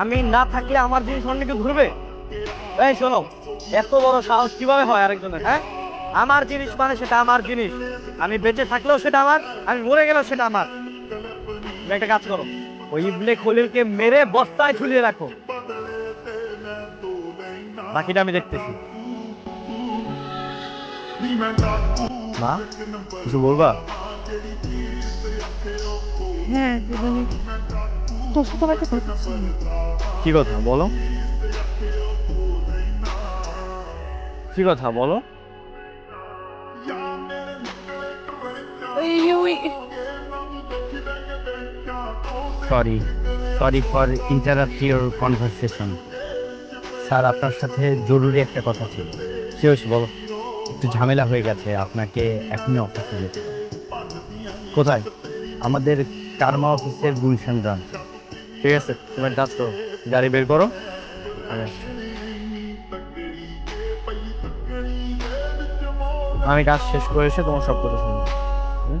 আমি না থাকলে আমার জিনিস অন্য কেউ ধরবে? এই শোনো, এত বড় সাহস কিভাবে হয় আরেকজনের? হ্যাঁ, আমার জিনিস মানে সেটা আমার জিনিস। আমি বেঁচে থাকলেও সেটা আমার, আমি মরে গেলেও সেটা আমার। তুমি একটা কাজ করো, ওই ইবনে খলিলকে মেরে বস্তায় ঝুলিয়ে রাখো, বাকিটা আমি দেখতেছি। মা, কিছু বলবা? হ্যাঁ, মানে তোর সাথে আমার একটা কথা ছিল। কি কথা বলো? কি কথা বলো? ওই sorry sorry for interrupt your conversation. Sir, আপনার সাথে জরুরি একটা কথা ছিল। কি হয়েছে বলো? একটু ঝামেলা হয়ে গেছে, আপনাকে এখনই অফিসে যেতে হবে। কোথায়? আমাদের কারমা অফিসের গুলশান ব্রাঞ্চ। ঠিক আছে, তুমি একটা কাজ করো, গাড়ি বের করো, আমি আসছি। আমি কাজ শেষ করে এসে তোমার সব কথা শুনবো। হুম?